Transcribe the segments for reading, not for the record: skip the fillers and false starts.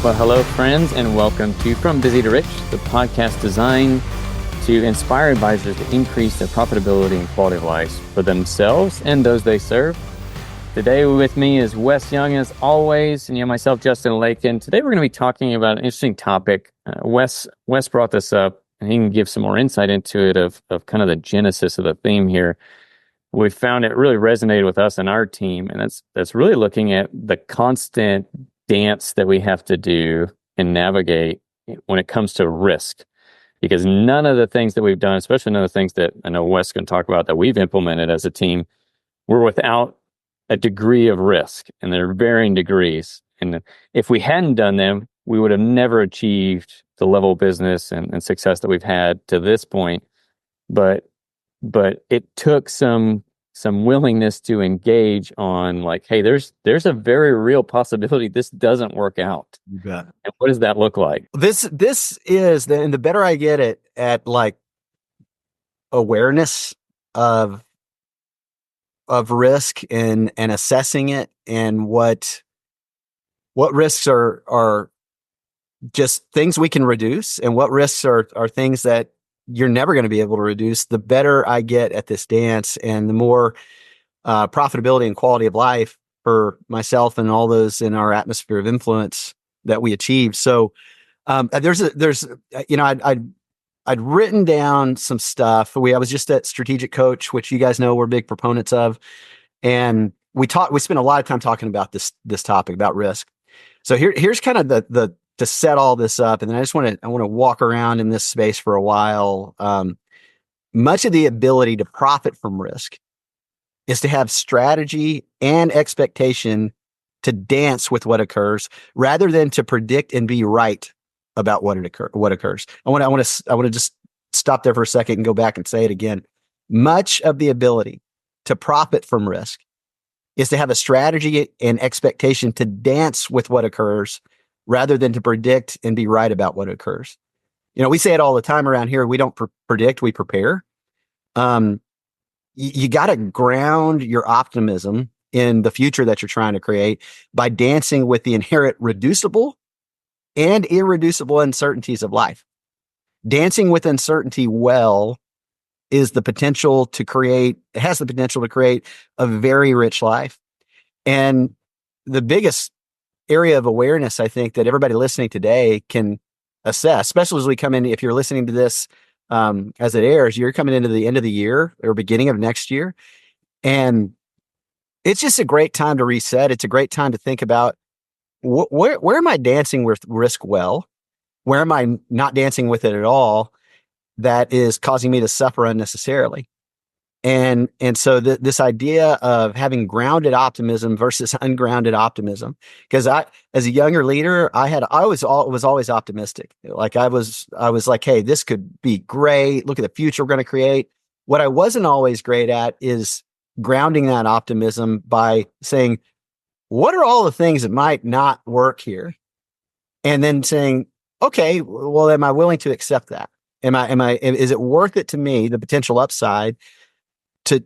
Well, hello, friends, and welcome to From Busy to Rich, the podcast designed to inspire advisors to increase their profitability and quality of life for themselves and those they serve. Today with me is Wes Young, as always, and myself, Justin Lakin. Today we're going to be talking about an interesting topic. Wes brought this up, and he can give some more insight into it of kind of the genesis of the theme here. We found it really resonated with us and our team, and that's really looking at the constant dance that we have to do and navigate when it comes to risk. Because none of the things that we've done, especially none of the things that I know Wes can talk about that we've implemented as a team, were without a degree of risk, and they're varying degrees. And if we hadn't done them, we would have never achieved the level of business and success that we've had to this point. But it took some willingness to engage on, like, hey, there's a very real possibility this doesn't work out. You bet. And what does that look like? This is and the better I get at like awareness of risk and assessing it, and what risks are just things we can reduce, and what risks are things that you're never going to be able to reduce. The better I get at this dance, and the more profitability and quality of life for myself and all those in our atmosphere of influence that we achieve. So I'd written down some stuff. I was just at Strategic Coach, which you guys know we're big proponents of, and we spent a lot of time talking about this topic about risk. So here's kind of the to set all this up, and then I want to walk around in this space for a while. Much of the ability to profit from risk is to have strategy and expectation to dance with what occurs, rather than to predict and be right about what occurs. I want to just stop there for a second and go back and say it again. Much of the ability to profit from risk is to have a strategy and expectation to dance with what occurs, rather than to predict and be right about what occurs. We say it all the time around here. We don't predict, we prepare. You got to ground your optimism in the future that you're trying to create by dancing with the inherent reducible and irreducible uncertainties of life. Dancing with uncertainty well has the potential to create a very rich life. And the biggest area of awareness, I think, that everybody listening today can assess, especially as we come in, if you're listening to this as it airs, you're coming into the end of the year or beginning of next year. And it's just a great time to reset. It's a great time to think about where am I dancing with risk well? Where am I not dancing with it at all that is causing me to suffer unnecessarily? And so this idea of having grounded optimism versus ungrounded optimism, because as a younger leader, I was always optimistic. Like I was like, hey, this could be great. Look at the future we're going to create. What I wasn't always great at is grounding that optimism by saying, what are all the things that might not work here? And then saying, okay, well, am I willing to accept that? Is it worth it to me, the potential upside, to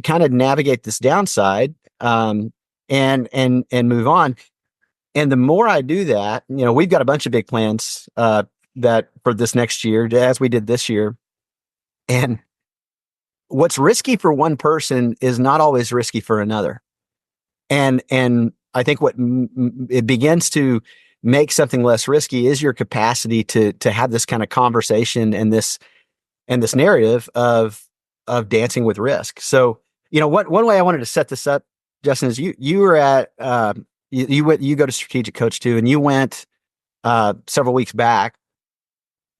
kind of navigate this downside, and move on? And the more I do that, we've got a bunch of big plans that for this next year, as we did this year. And what's risky for one person is not always risky for another. And I think what it begins to make something less risky is your capacity to have this kind of conversation and this narrative of dancing with risk. So, one way I wanted to set this up, Justin, is you were at you go to Strategic Coach too, and you went several weeks back,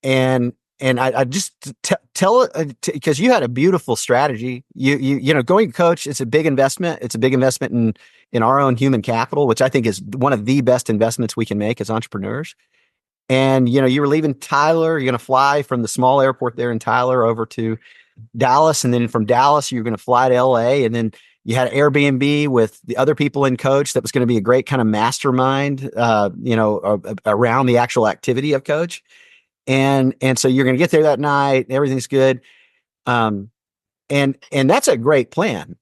and I just tell it because you had a beautiful strategy. You going to coach, it's a big investment. It's a big investment in our own human capital, which I think is one of the best investments we can make as entrepreneurs. And you were leaving Tyler. You're going to fly from the small airport there in Tyler over to Dallas, and then from Dallas you're going to fly to LA, and then you had an Airbnb with the other people in Coach that was going to be a great kind of mastermind, around the actual activity of Coach. And so you're going to get there that night. Everything's good. And that's a great plan.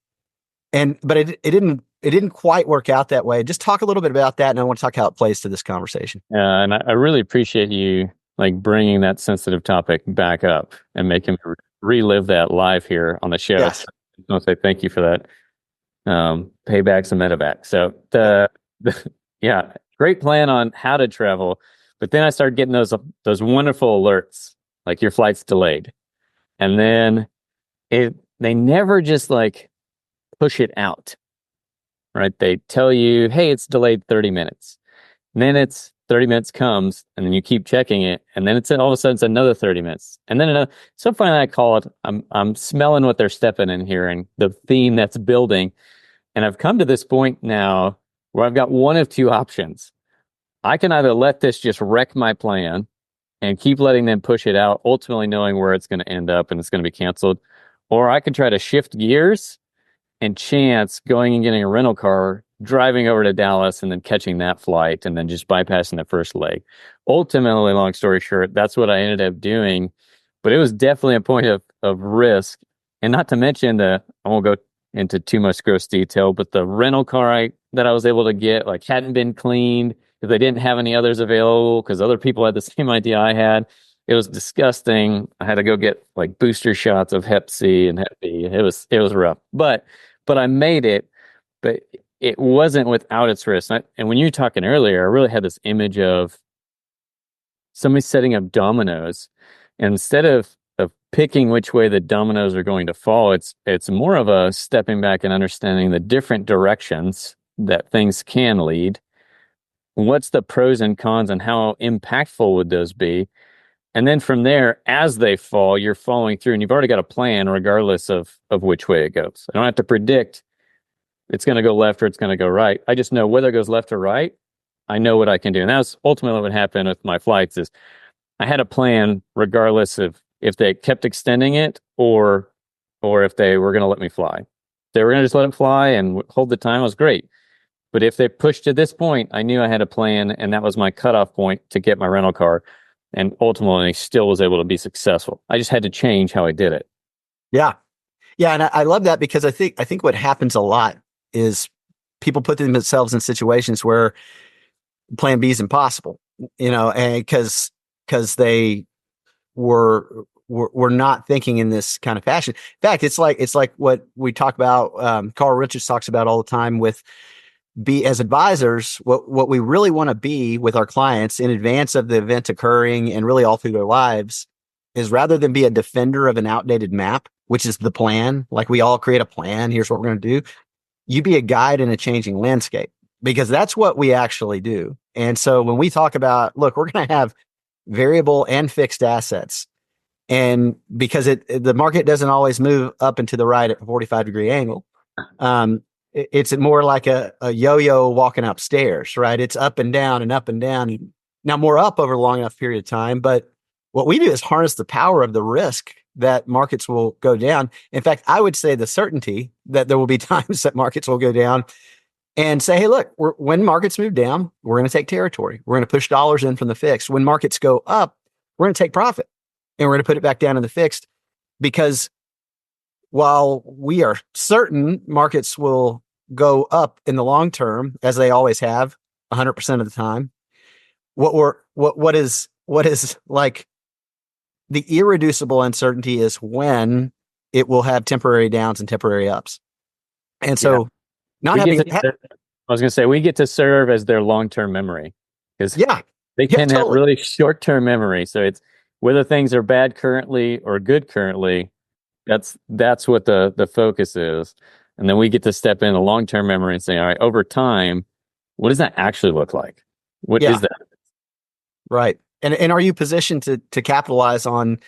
But it didn't didn't quite work out that way. Just talk a little bit about that, and I want to talk how it plays to this conversation. And I really appreciate you like bringing that sensitive topic back up and making me relive that live here on the show. Yes. So I want to say thank you for that. Paybacks and medevac. So Yep. yeah, great plan on how to travel. But then I started getting those wonderful alerts, like your flight's delayed. And then they never just like push it out, right? They tell you, hey, it's delayed 30 minutes. And then it's 30 minutes comes, and then you keep checking it, and then it's all of a sudden it's another 30 minutes. And then another. So finally I call it, I'm smelling what they're stepping in here and the theme that's building. And I've come to this point now where I've got one of two options. I can either let this just wreck my plan and keep letting them push it out, ultimately knowing where it's going to end up and it's going to be canceled, or I could try to shift gears and chance going and getting a rental car, driving over to Dallas and then catching that flight and then just bypassing the first leg. Ultimately, long story short, that's what I ended up doing. But it was definitely a point of risk. And not to mention I won't go into too much gross detail, but the rental car that I was able to get like hadn't been cleaned because they didn't have any others available because other people had the same idea I had. It was disgusting. I had to go get like booster shots of Hep C and Hep B. It was rough, but I made it. But it wasn't without its risks. And when you were talking earlier, I really had this image of somebody setting up dominoes. And instead of picking which way the dominoes are going to fall, it's more of a stepping back and understanding the different directions that things can lead. What's the pros and cons and how impactful would those be? And then from there, as they fall, you're following through and you've already got a plan regardless of which way it goes. I don't have to predict it's going to go left or it's going to go right. I just know whether it goes left or right, I know what I can do. And that's ultimately what happened with my flights is I had a plan regardless of if they kept extending it or if they were going to let me fly. If they were going to just let it fly and hold the time, it was great. But if they pushed to this point, I knew I had a plan and that was my cutoff point to get my rental car. And ultimately still was able to be successful. I just had to change how I did it. Yeah. Yeah. And I love that because I think what happens a lot is people put themselves in situations where plan B is impossible, and because they were not thinking in this kind of fashion. In fact, it's like what we talk about. Carl Richards talks about all the time with as advisors, what we really want to be with our clients in advance of the event occurring and really all through their lives is rather than be a defender of an outdated map, which is the plan, like we all create a plan, here's what we're going to do. You be a guide in a changing landscape because that's what we actually do. And so when we talk about, look, we're going to have variable and fixed assets. And because the market doesn't always move up and to the right at a 45-degree angle, it's more like a yo-yo walking upstairs, right? It's up and down and up and down. Now more up over a long enough period of time. But what we do is harness the power of the risk that markets will go down. In fact, I would say the certainty that there will be times that markets will go down and say, hey, look, when markets move down, we're going to take territory. We're going to push dollars in from the fixed. When markets go up, we're going to take profit and we're going to put it back down in the fixed because while we are certain markets will go up in the long term, as they always have 100% of the time, what is like the irreducible uncertainty is when it will have temporary downs and temporary ups. And so I was going to say, we get to serve as their long-term memory because they can have really short-term memory. So it's whether things are bad currently or good currently, that's what the focus is. And then we get to step in a long-term memory and say, all right, over time, what does that actually look like? What is that? Right. And are you positioned to capitalize on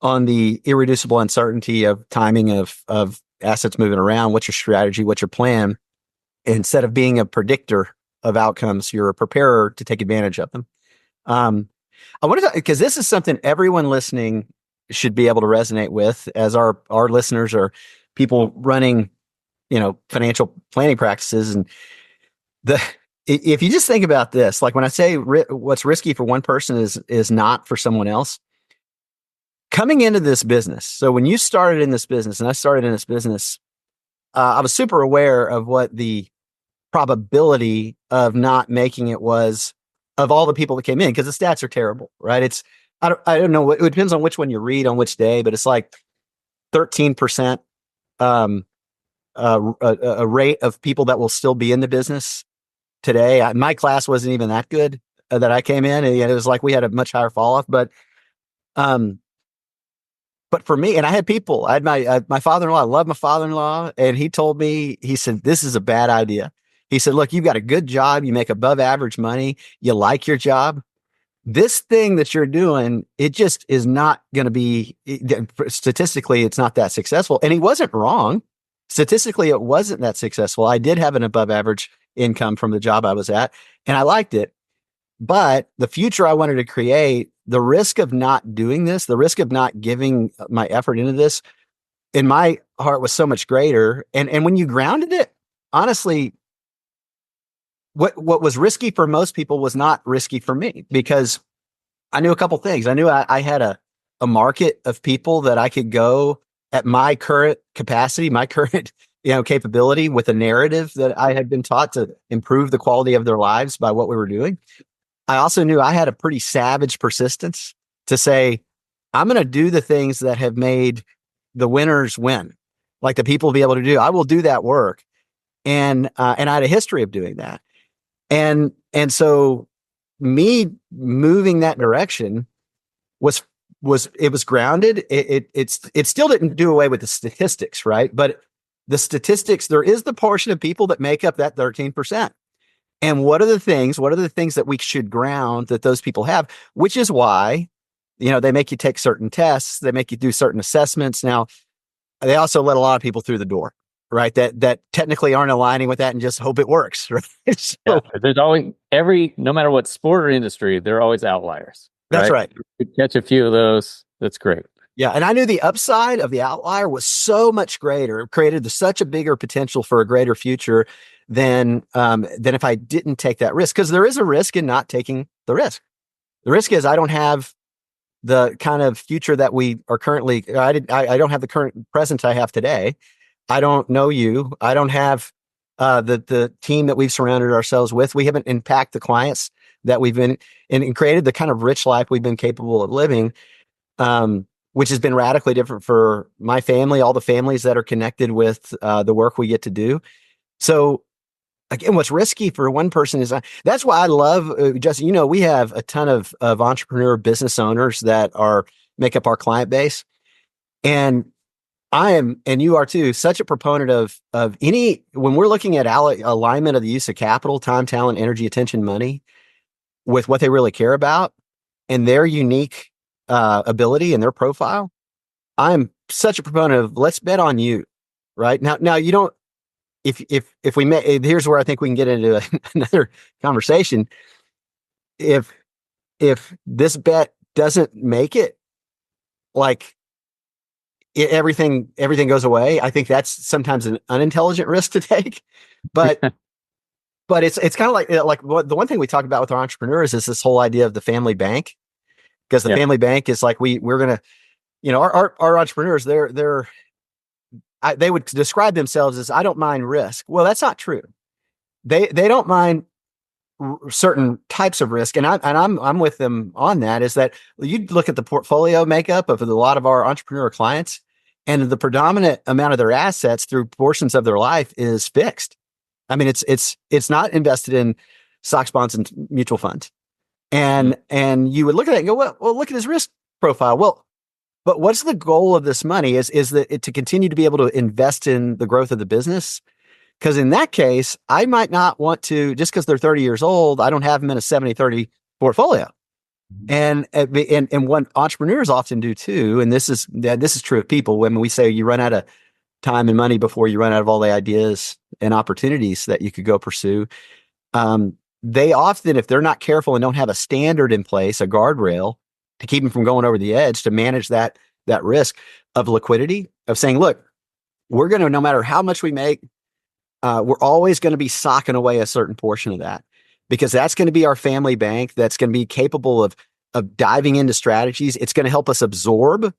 the irreducible uncertainty of timing of assets moving around? What's your strategy? What's your plan? Instead of being a predictor of outcomes, you're a preparer to take advantage of them. I want to, because this is something everyone listening should be able to resonate with, as our listeners are people running, financial planning practices. And if you just think about this, like when I say what's risky for one person is not for someone else. Coming into this business, so when you started in this business and I started in this business, I was super aware of what the probability of not making it was of all the people that came in, because the stats are terrible, right? I don't know. It depends on which one you read on which day, but it's like 13% a rate of people that will still be in the business today. My class wasn't even that good that I came in, and it was like we had a much higher fall off. Um, but for me, and I had people, I had my father-in-law. I love my father-in-law, and he told me, he said, "This is a bad idea." He said, "Look, you've got a good job, you make above average money, you like your job. This thing that you're doing, it just is not going to be, statistically, it's not that successful." And he wasn't wrong. Statistically, it wasn't that successful. I did have an above average income from the job I was at, and I liked it. But the future I wanted to create, the risk of not doing this, the risk of not giving my effort into this, in my heart, was so much greater. And when you grounded it, honestly, what was risky for most people was not risky for me, because I knew a couple things. I knew I had a market of people that I could go at my current capacity, my current capability, with a narrative that I had been taught to improve the quality of their lives by what we were doing. I also knew I had a pretty savage persistence to say, I'm going to do the things that have made the winners win, like the people be able to do. I will do that work, and I had a history of doing that, and so me moving that direction was grounded. It still didn't do away with the statistics, right? But the statistics, there is the portion of people that make up that 13%. And what are the things that we should ground that those people have, which is why, they make you take certain tests, they make you do certain assessments. Now, they also let a lot of people through the door, right? That technically aren't aligning with that and just hope it works, right? So, there's always, no matter what sport or industry, there are always outliers. That's right. You catch a few of those, that's great. Yeah, and I knew the upside of the outlier was so much greater. It created such a bigger potential for a greater future than if I didn't take that risk. Because there is a risk in not taking the risk. The risk is I don't have the kind of future that we are currently. I don't have the current present I have today. I don't know you. I don't have the team that we've surrounded ourselves with. We haven't impacted the clients that we've been and created the kind of rich life we've been capable of living. Which has been radically different for my family, all the families that are connected with the work we get to do. So again, what's risky for one person is that's why I love Justin. We have a ton of entrepreneur business owners that make up our client base, and I am, and you are too, such a proponent of when we're looking at alignment of the use of capital, time, talent, energy, attention, money with what they really care about and their unique ability and their profile. I'm such a proponent of let's bet on you, right? Now you don't, if we may, here's where I think we can get into another conversation. If this bet doesn't make it, like everything goes away, I think that's sometimes an unintelligent risk to take, but it's kind of like the one thing we talk about with our entrepreneurs is this whole idea of the family bank. Because the family bank is like we're gonna, our entrepreneurs, they would describe themselves as, I don't mind risk. Well, that's not true. They don't mind certain types of risk, and I'm with them on that. Is that you look at the portfolio makeup of a lot of our entrepreneur clients, and the predominant amount of their assets through portions of their life is fixed. I mean, it's not invested in stocks, bonds, and mutual funds. And you would look at it and go, well, look at his risk profile. Well, but what's the goal of this money? Is that to continue to be able to invest in the growth of the business? Because in that case, I might not want to, just because they're 30 years old, I don't have them in a 70-30 portfolio. And what entrepreneurs often do too, and this is true of people, when we say you run out of time and money before you run out of all the ideas and opportunities that you could go pursue. They often, if they're not careful and don't have a standard in place, a guardrail to keep them from going over the edge, to manage that risk of liquidity, of saying, look, we're going to, no matter how much we make, we're always going to be socking away a certain portion of that, because that's going to be our family bank. That's going to be capable of diving into strategies. It's going to help us absorb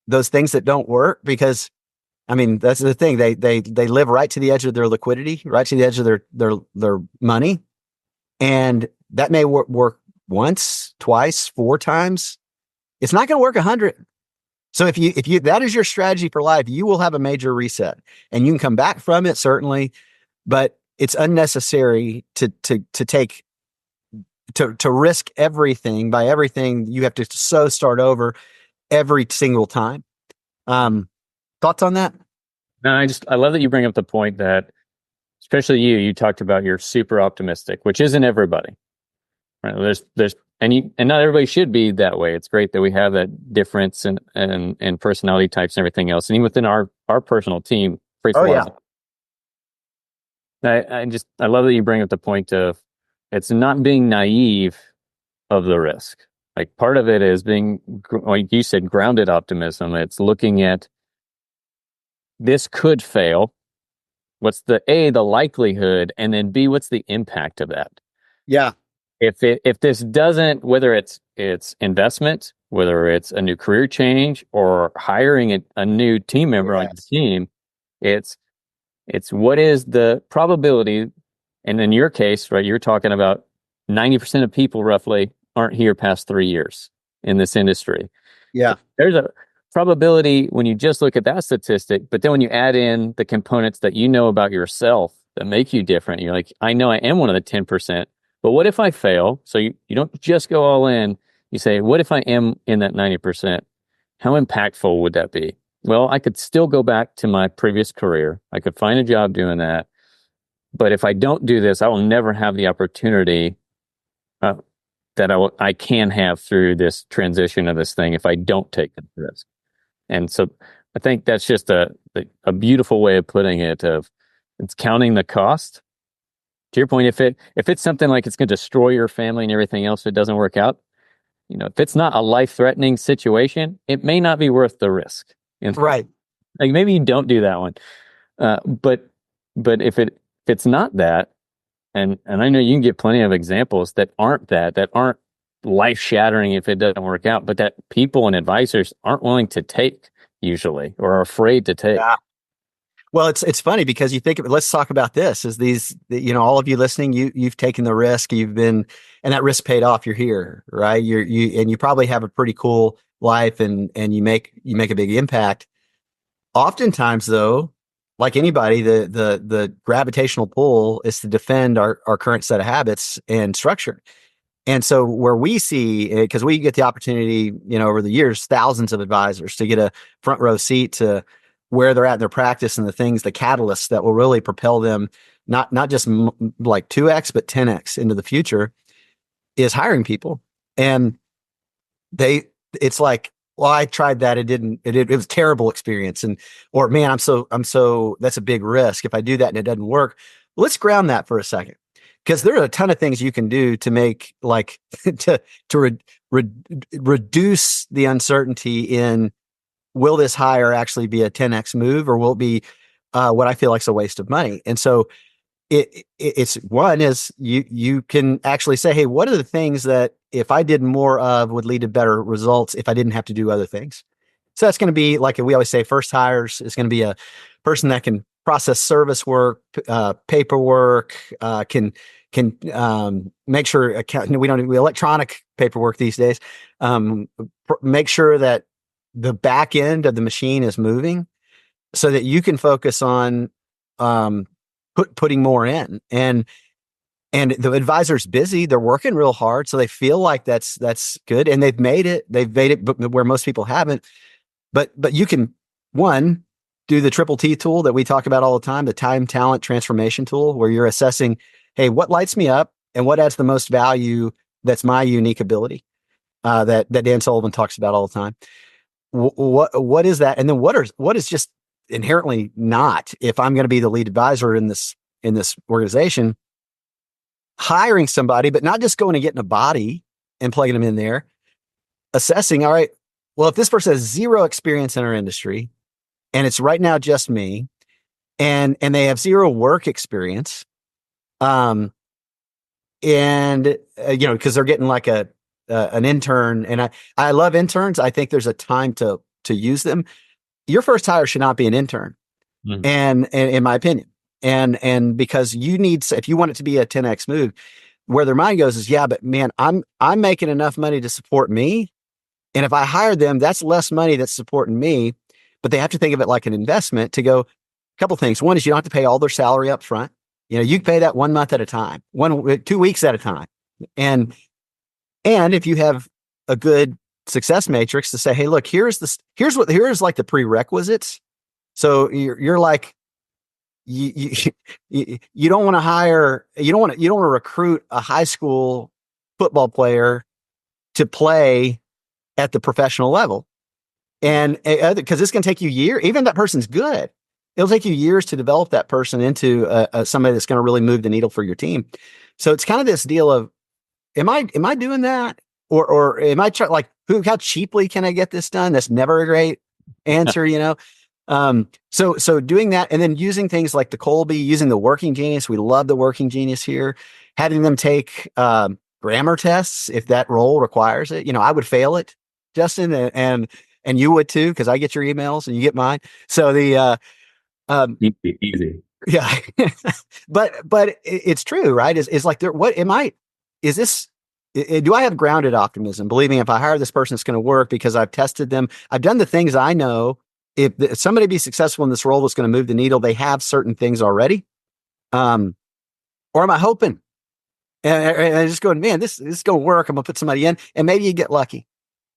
those things that don't work, because I mean, that's the thing. They live right to the edge of their liquidity, right to the edge of their money, and that may work once, twice, four times. It's not going to work 100. So if you that is your strategy for life, you will have a major reset, and you can come back from it certainly, but it's unnecessary to risk everything. By everything, you have to start over every single time. Thoughts on that? No, I love that you bring up the point that, especially you talked about you're super optimistic, which isn't everybody, right? And not everybody should be that way. It's great that we have that difference in personality types and everything else. And even within our personal team, Oh yeah. I love that you bring up the point of it's not being naive of the risk. Like part of it is being, like you said, grounded optimism. It's looking at this could fail. What's the likelihood, and then B, what's the impact of that? Yeah. If this doesn't, whether it's investment, whether it's a new career change or hiring a new team member on your team, it's what is the probability? And in your case, right, you're talking about 90% of people roughly aren't here past 3 years in this industry. Yeah. There's a probability when you just look at that statistic, but then when you add in the components that you know about yourself that make you different, you're like, I know I am one of the 10%, but what if I fail? So you don't just go all in. You say, what if I am in that 90%? How impactful would that be? Well, I could still go back to my previous career. I could find a job doing that. But if I don't do this, I will never have the opportunity that I can have through this transition of this thing if I don't take the risk. And so I think that's just a beautiful way of putting it. Of it's counting the cost. To your point, if it's something like it's going to destroy your family and everything else, if it doesn't work out, if it's not a life-threatening situation, it may not be worth the risk. Right. Like maybe you don't do that one, but if it's not that, and I know you can get plenty of examples that aren't life-shattering if it doesn't work out, but that people and advisors aren't willing to take usually, or are afraid to take. Yeah. Well, it's funny because you think of it. Let's talk about this. Is these, all of you listening, you've taken the risk, and that risk paid off. You're here, right? And you probably have a pretty cool life, and you make a big impact. Oftentimes, though, like anybody, the gravitational pull is to defend our current set of habits and structure. And so where we see, because we get the opportunity, over the years, thousands of advisors to get a front row seat to where they're at in their practice and the catalysts that will really propel them, not just like 2x, but 10x into the future, is hiring people. And it's like, well, I tried that. It was a terrible experience. Or man, I'm so, that's a big risk. If I do that and it doesn't work, let's ground that for a second. Because there are a ton of things you can do to make reduce the uncertainty in, will this hire actually be a 10x move, or will it be what I feel like is a waste of money? And so it's one is you can actually say, hey, what are the things that if I did more of would lead to better results if I didn't have to do other things? So that's going to be, like we always say, first hires is going to be a person that can process service work, paperwork, can make sure we don't do electronic paperwork these days. Make sure that the back end of the machine is moving, so that you can focus on putting more in. And the advisor's busy; they're working real hard, so they feel like that's good, and they've made it. But where most people haven't. But you can do the triple T tool that we talk about all the time, the time, talent, transformation tool, where you're assessing, hey, what lights me up and what adds the most value? That's my unique ability that Dan Sullivan talks about all the time. What is that? And then what is just inherently not, if I'm going to be the lead advisor in this organization, hiring somebody, but not just going and getting a body and plugging them in there, assessing, all right, well, if this person has zero experience in our industry, and it's right now just me, and they have zero work experience, and because they're getting like an intern, and I love interns. I think there's a time to use them. Your first hire should not be an intern. Mhm. and in my opinion, and because if you want it to be a 10x move, where their mind goes is, yeah, but man, I'm making enough money to support me, and if I hire them, that's less money that's supporting me. But they have to think of it like an investment to go. A couple things. One is you don't have to pay all their salary up front. You can pay that 1 month at a time, 2 weeks at a time, and if you have a good success matrix to say, hey, look, here's like the prerequisites. So you're like, you you don't want to hire, you don't want to recruit a high school football player to play at the professional level. And because it's going to take you years, even if that person's good, it'll take you years to develop that person into somebody that's going to really move the needle for your team. So it's kind of this deal of, am I doing that? Or am I trying, like, how cheaply can I get this done? That's never a great answer, so doing that, and then using things like the Colby, using the working genius. We love the working genius here, having them take grammar tests if that role requires it. I would fail it, Justin, and you would too, because I get your emails and you get mine. So Easy. yeah, but it's true, right? Is like, what am I? Is this? Do I have grounded optimism, believing if I hire this person, it's going to work because I've tested them, I've done the things I know. If somebody be successful in this role that's going to move the needle, they have certain things already. Or am I hoping? And I just going, man, this is going to work. I'm going to put somebody in, and maybe you get lucky.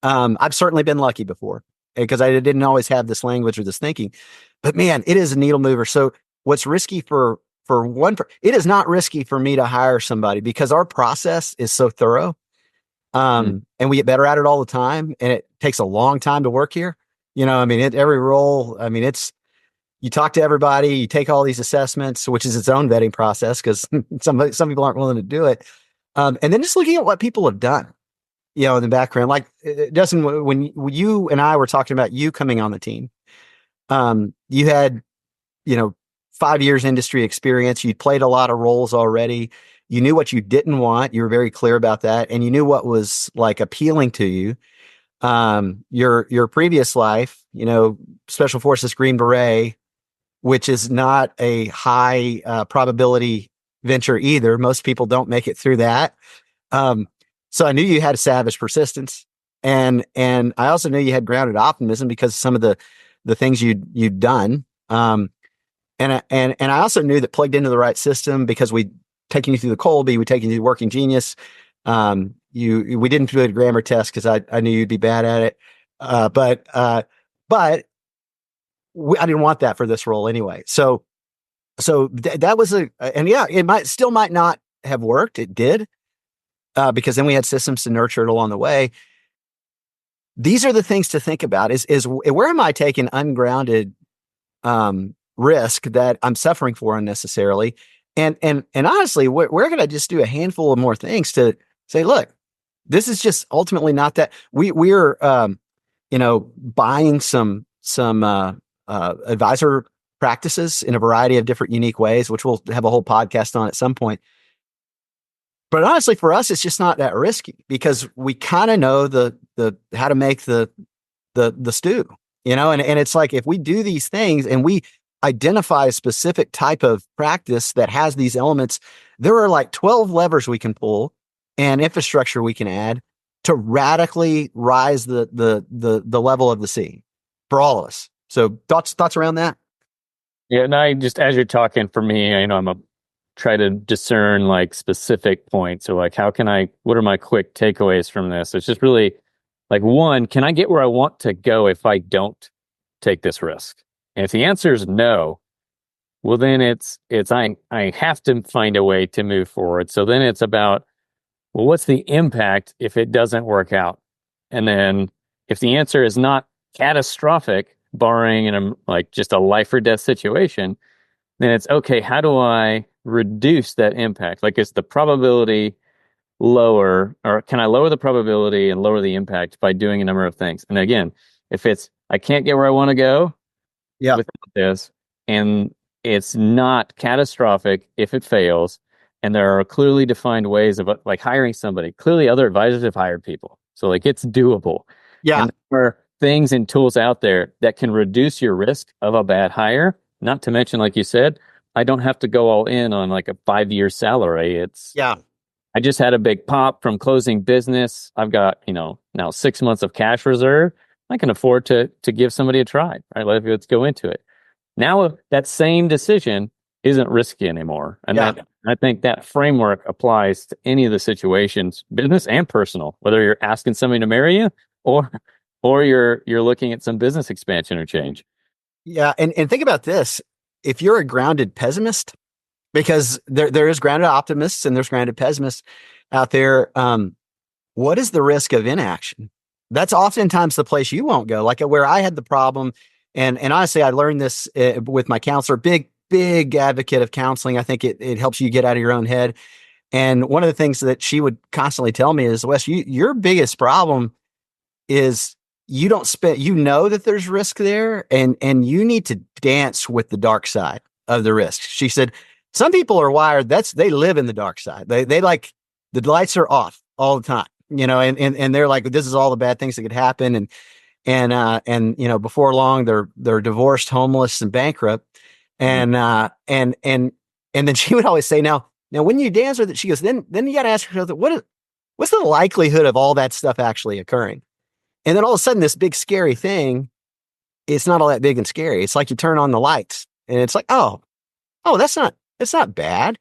I've certainly been lucky before because I didn't always have this language or this thinking. But man, it is a needle mover. So what's risky it is not risky for me to hire somebody because our process is so thorough. And we get better at it all the time, and it takes a long time to work here. Every role, you talk to everybody, you take all these assessments, which is its own vetting process because some people aren't willing to do it. And then just looking at what people have done, in the background, like Justin, when you and I were talking about you coming on the team, you had, 5 years industry experience. You'd played a lot of roles already. You knew what you didn't want. You were very clear about that. And you knew what was like appealing to you. Your previous life, Special Forces Green Beret, which is not a high probability venture either. Most people don't make it through that. So I knew you had a savage persistence, and I also knew you had grounded optimism because of some of the things you'd done. And I also knew that plugged into the right system because we taking you through the Colby, we taking you through Working Genius. We didn't do a grammar test because I knew you'd be bad at it. But I didn't want that for this role anyway. So that was and yeah, it might not have worked. It did, because then we had systems to nurture it along the way. These are the things to think about is where am I taking ungrounded, risk that I'm suffering for unnecessarily? And honestly, we're going to just do a handful of more things to say, look, this is just ultimately not that we're, buying some advisor practices in a variety of different unique ways, which we'll have a whole podcast on at some point. But honestly, for us, it's just not that risky because we kind of know the how to make the stew, and it's like, if we do these things and we identify a specific type of practice that has these elements, there are like 12 levers we can pull and infrastructure we can add to radically rise the level of the sea for all of us. So thoughts around that? Yeah, and I just, as you're talking, for me, I'm a try to discern like specific points. So like, what are my quick takeaways from this? It's just really like, one, can I get where I want to go if I don't take this risk? And if the answer is no, well, then I have to find a way to move forward. So then it's about, well, what's the impact if it doesn't work out? And then if the answer is not catastrophic, barring like just a life or death situation, then it's okay, how do I reduce that impact? Like, is the probability lower, or can I lower the probability and lower the impact by doing a number of things? And again, if I can't get where I want to go without this, and it's not catastrophic if it fails, and there are clearly defined ways of like hiring somebody. Clearly other advisors have hired people. So like, it's doable. Yeah. And there are things and tools out there that can reduce your risk of a bad hire. Not to mention, like you said, I don't have to go all in on like a 5-year salary. Yeah. I just had a big pop from closing business. I've got, now 6 months of cash reserve. I can afford to give somebody a try, right? Let's go into it. Now that same decision isn't risky anymore. And Yeah. I think that framework applies to any of the situations, business and personal, whether you're asking somebody to marry you or you're looking at some business expansion or change. Yeah. And think about this. If you're a grounded pessimist, because there is grounded optimists and there's grounded pessimists out there, what is the risk of inaction? That's oftentimes the place you won't go. Like where I had the problem, and honestly, I learned this with my counselor. Big advocate of counseling. I think it helps you get out of your own head. And one of the things that she would constantly tell me is, Wes, your biggest problem is you don't spend. You know that there's risk there, and you need to dance with the dark side of the risk. She said, some people are wired. They live in the dark side. They like the lights are off all the time. And they're like, this is all the bad things that could happen. And before long, they're divorced, homeless, and bankrupt. And then she would always say, now when you dance with it, she goes, then you got to ask yourself, what's the likelihood of all that stuff actually occurring? And then all of a sudden, this big scary thing, it's not all that big and scary. It's like you turn on the lights, and it's like, oh, that's not bad.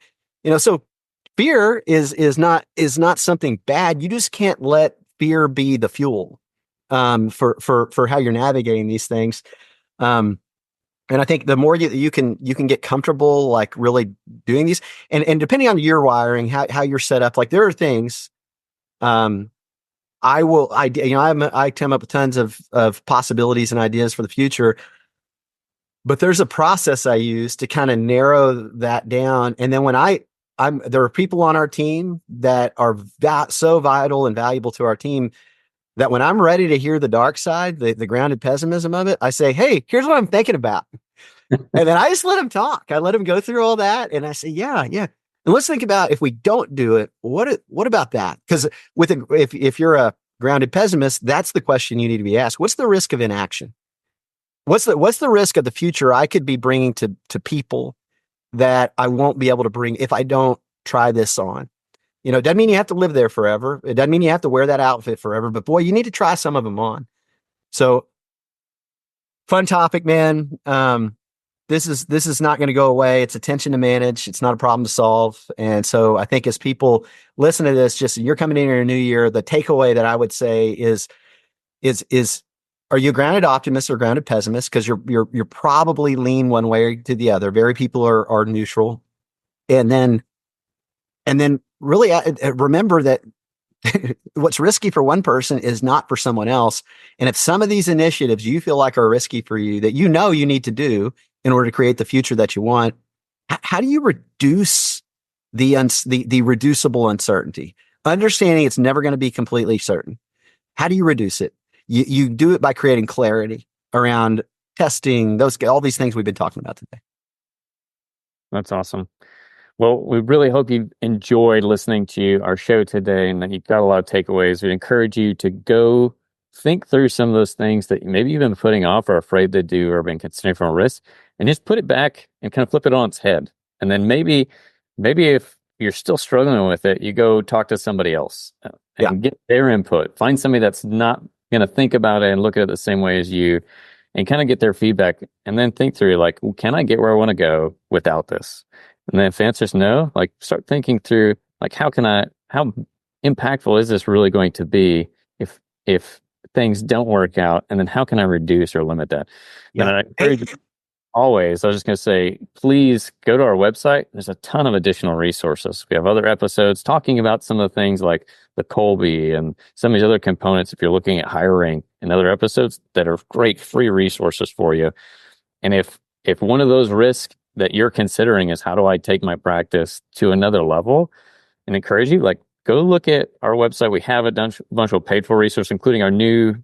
So fear is not something bad. You just can't let fear be the fuel for how you're navigating these things. And I think the more you can get comfortable, like really doing these, and depending on your wiring, how you're set up, like there are things. I come up with tons of possibilities and ideas for the future, but there's a process I use to kind of narrow that down. And then when there are people on our team that are so vital and valuable to our team that when I'm ready to hear the dark side, the grounded pessimism of it, I say, hey, here's what I'm thinking about. And then I just let them talk. I let them go through all that. And I say, yeah. And let's think about if we don't do it, what about that? Because if you're a grounded pessimist, that's the question you need to be asked. What's the risk of inaction? What's the risk of the future I could be bringing to people that I won't be able to bring if I don't try this on? It doesn't mean you have to live there forever. It doesn't mean you have to wear that outfit forever, but boy, you need to try some of them on. So fun topic, man. This is not going to go away. It's a tension to manage. It's not a problem to solve. And so I think as people listen to this, just you're coming in a new year, the takeaway that I would say is are you a grounded optimist or grounded pessimist? Because you're probably lean one way to the other. Very people are neutral. And then really remember that what's risky for one person is not for someone else. And if some of these initiatives you feel like are risky for you that you need to do in order to create the future that you want, how do you reduce the reducible uncertainty? Understanding it's never going to be completely certain. How do you reduce it? You do it by creating clarity around testing, all these things we've been talking about today. That's awesome. Well, we really hope you enjoyed listening to our show today and that you got a lot of takeaways. We encourage you to go think through some of those things that maybe you've been putting off or afraid to do or been considering from a risk, and just put it back and kind of flip it on its head. And then maybe if you're still struggling with it, you go talk to somebody else and get their input. Find somebody that's not going to think about it and look at it the same way as you, and kind of get their feedback, and then think through like, well, can I get where I want to go without this? And then if the answer is no, like start thinking through like, how impactful is this really going to be if things don't work out? And then how can I reduce or limit that? Yeah. And I encourage you always, I was just going to say, please go to our website. There's a ton of additional resources. We have other episodes talking about some of the things like the Colby and some of these other components. If you're looking at hiring, and other episodes that are great free resources for you. And if one of those risks that you're considering is how do I take my practice to another level, and encourage you, like, go look at our website. We have a bunch of paid for resources, including our new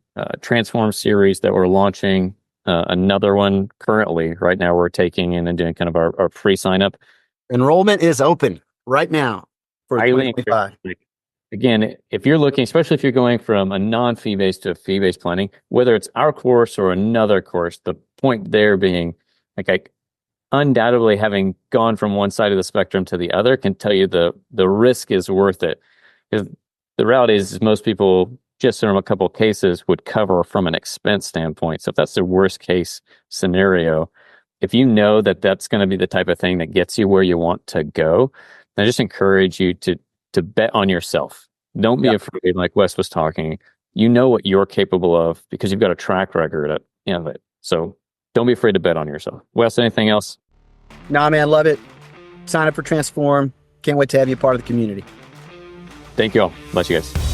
Transform series that we're launching. Another one currently right now we're taking in and doing kind of our free sign up. Enrollment is open right now for 2025. Again, if you're looking, especially if you're going from a non-fee based to a fee based planning, whether it's our course or another course, the point there being like, undoubtedly, having gone from one side of the spectrum to the other, can tell you the risk is worth it. Because the reality is most people, just from a couple of cases, would cover from an expense standpoint. So if that's the worst case scenario, if you know that that's going to be the type of thing that gets you where you want to go, I just encourage you to bet on yourself. Don't be afraid, like Wes was talking. You know what you're capable of because you've got a track record of it. So don't be afraid to bet on yourself. Wes, anything else? Nah, man, love it. Sign up for Transform. Can't wait to have you part of the community. Thank you all. Bless you guys.